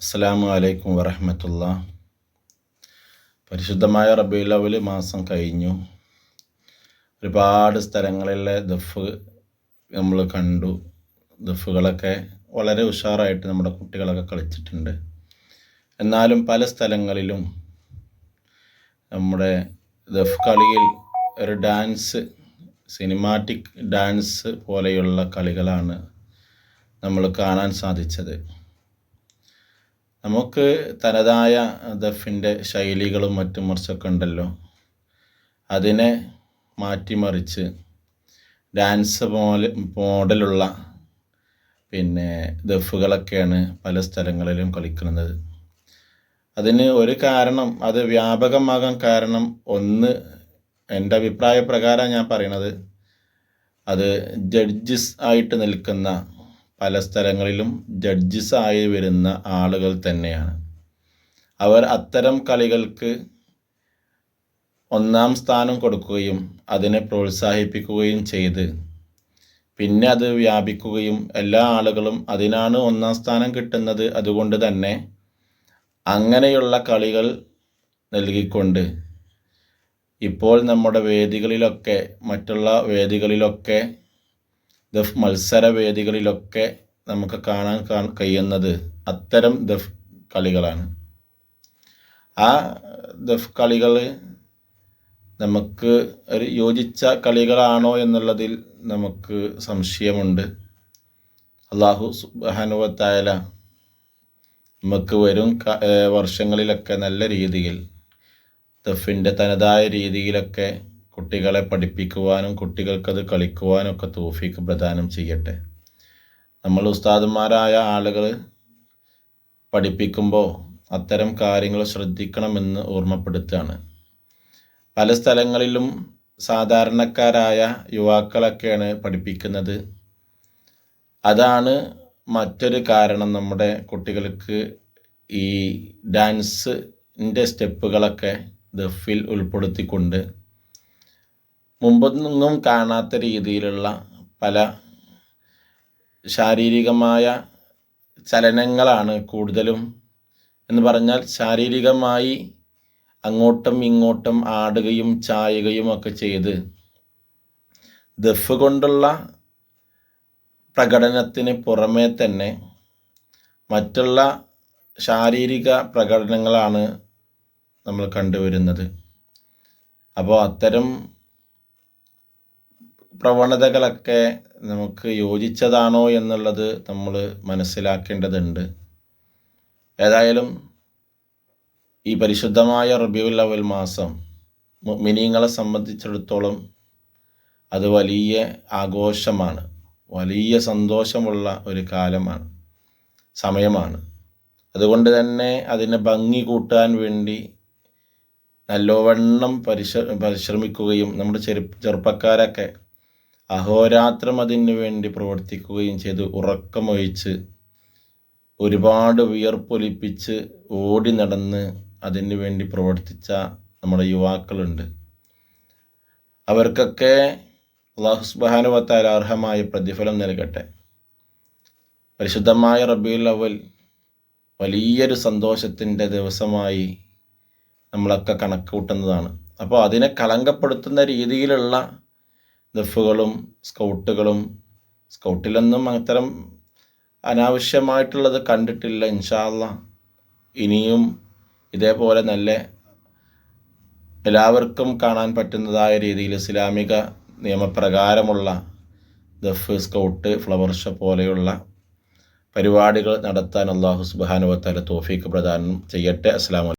അസ്സലാമു അലൈക്കും വറഹ്മത്തുള്ളാഹി. പരിശുദ്ധമായ റബീഉൽ അവ്വൽ മാസം കഴിഞ്ഞു. ഒരുപാട് സ്ഥലങ്ങളിലെ ദഫ് നമ്മൾ കണ്ടു. ദഫുകളൊക്കെ വളരെ ഉഷാറായിട്ട് നമ്മുടെ കുട്ടികളൊക്കെ കളിച്ചിട്ടുണ്ട്. എന്നാലും പല സ്ഥലങ്ങളിലും നമ്മുടെ ദഫ് കളിയിൽ ഒരു ഡാൻസ്, സിനിമാറ്റിക് ഡാൻസ് പോലെയുള്ള കളികളാണ് നമ്മൾ കാണാൻ സാധിച്ചത്. നമുക്ക് തനതായ ദഫിൻ്റെ ശൈലികളും മറ്റും മറിച്ചൊക്കെ ഉണ്ടല്ലോ, അതിനെ മാറ്റിമറിച്ച് ഡാൻസ് മോഡലുള്ള ദഫുകളൊക്കെയാണ് പല സ്ഥലങ്ങളിലും കളിക്കുന്നത്. അതിന് ഒരു കാരണം, അത് വ്യാപകമാകാൻ കാരണം ഒന്ന്, എൻ്റെ അഭിപ്രായ പ്രകാരം ഞാൻ പറയണത്, അത് ജഡ്ജസ് ആയിട്ട് നിൽക്കുന്ന പല സ്ഥലങ്ങളിലും ജഡ്ജസ് ആയി വരുന്ന ആളുകൾ തന്നെയാണ്. അവർ അത്തരം കളികൾക്ക് ഒന്നാം സ്ഥാനം കൊടുക്കുകയും അതിനെ പ്രോത്സാഹിപ്പിക്കുകയും ചെയ്ത് പിന്നെ അത് വ്യാപിക്കുകയും എല്ലാ ആളുകളും അതിനാണ് ഒന്നാം സ്ഥാനം കിട്ടുന്നത്, അതുകൊണ്ട് തന്നെ അങ്ങനെയുള്ള കളികൾ നൽകിക്കൊണ്ട് ഇപ്പോൾ നമ്മുടെ വേദികളിലൊക്കെ, മറ്റുള്ള വേദികളിലൊക്കെ, ദഫ് മത്സര വേദികളിലൊക്കെ നമുക്ക് കാണാൻ കഴിയുന്നത് അത്തരം ദഫ് കളികളാണ്. ആ ദഫ് കളികൾ നമുക്ക് ഒരു യോജിച്ച കളികളാണോ എന്നുള്ളതിൽ നമുക്ക് സംശയമുണ്ട്. അല്ലാഹു സുബ്ഹാനഹു വ തആല നമുക്ക് വരും വർഷങ്ങളിലൊക്കെ നല്ല രീതിയിൽ ദഫിൻ്റെ തനതായ രീതിയിലൊക്കെ കുട്ടികളെ പഠിപ്പിക്കുവാനും കുട്ടികൾക്കത് കളിക്കുവാനും ഒക്കെ തൗഫീഖ് പ്രദാനം ചെയ്യട്ടെ. നമ്മൾ ഉസ്താദുമാരായ ആളുകൾ പഠിപ്പിക്കുമ്പോൾ അത്തരം കാര്യങ്ങൾ ശ്രദ്ധിക്കണമെന്ന് ഓർമ്മപ്പെടുത്തുകയാണ്. പല സ്ഥലങ്ങളിലും സാധാരണക്കാരായ യുവാക്കളൊക്കെയാണ് പഠിപ്പിക്കുന്നത്. അതാണ് മറ്റൊരു കാരണം, നമ്മുടെ കുട്ടികൾക്ക് ഈ ഡാൻസിൻ്റെ സ്റ്റെപ്പുകളൊക്കെ ദഫിൽ ഉൾപ്പെടുത്തിക്കൊണ്ട് മുമ്പൊന്നും കാണാത്ത രീതിയിലുള്ള പല ശാരീരികമായ ചലനങ്ങളാണ് കൂടുതലും. എന്ന് പറഞ്ഞാൽ ശാരീരികമായി അങ്ങോട്ടും ഇങ്ങോട്ടും ആടുകയും ചായുകയും ഒക്കെ ചെയ്ത് ദഫ് കൊണ്ടുള്ള പ്രകടനത്തിന് പുറമേ തന്നെ മറ്റുള്ള ശാരീരിക പ്രകടനങ്ങളാണ് നമ്മൾ കണ്ടുവരുന്നത്. അപ്പോൾ അത്തരം പ്രവണതകളൊക്കെ നമുക്ക് യോജിച്ചതാണോ എന്നുള്ളത് നമ്മൾ മനസ്സിലാക്കേണ്ടതുണ്ട്. ഏതായാലും ഈ പരിശുദ്ധമായ റബീഉൽ അവ്വൽ മാസം മുഅ്മിനീങ്ങളെ സംബന്ധിച്ചിടത്തോളം അത് വലിയ ആഘോഷമാണ്, വലിയ സന്തോഷമുള്ള ഒരു കാലമാണ്, സമയമാണ്. അതുകൊണ്ട് തന്നെ അതിനെ ഭംഗി കൂട്ടാൻ വേണ്ടി നല്ലവണ്ണം പരിശ്രമിക്കുകയും നമ്മുടെ ചെറുപ്പക്കാരൊക്കെ അഹോരാത്രം അതിനു വേണ്ടി പ്രവർത്തിക്കുകയും ചെയ്ത് ഉറക്കമൊഴിച്ച് ഒരുപാട് വിയർപ്പൊലിപ്പിച്ച് ഓടി നടന്ന് അതിനു വേണ്ടി പ്രവർത്തിച്ച നമ്മുടെ യുവാക്കളുണ്ട്. അവർക്കൊക്കെ അല്ലാഹു സുബ്ഹാനഹു വ തആല അർഹമായ പ്രതിഫലം നൽകട്ടെ. പരിശുദ്ധമായ റബീഉൽ അവ്വൽ വലിയൊരു സന്തോഷത്തിൻ്റെ ദിവസമായി നമ്മളൊക്കെ കണക്കൂട്ടുന്നതാണ്. അപ്പോൾ അതിനെ കളങ്കപ്പെടുത്തുന്ന രീതിയിലുള്ള ദഫുകളും സ്കൗട്ടിലൊന്നും അത്തരം അനാവശ്യമായിട്ടുള്ളത് കണ്ടിട്ടില്ല. ഇൻഷാ അല്ലാഹ് ഇനിയും ഇതേപോലെ നല്ല എല്ലാവർക്കും കാണാൻ പറ്റുന്നതായ രീതിയിൽ ഇസ്ലാമിക നിയമപ്രകാരമുള്ള ദഫ്, സ്കൗട്ട്, ഫ്ലവർ ഷോ പോലെയുള്ള പരിപാടികൾ നടത്താൻ അല്ലാഹു സുബ്ഹാനഹു വ തആല തൗഫീഖ് പ്രദാനം ചെയ്യട്ടെ. അസ്സലാമു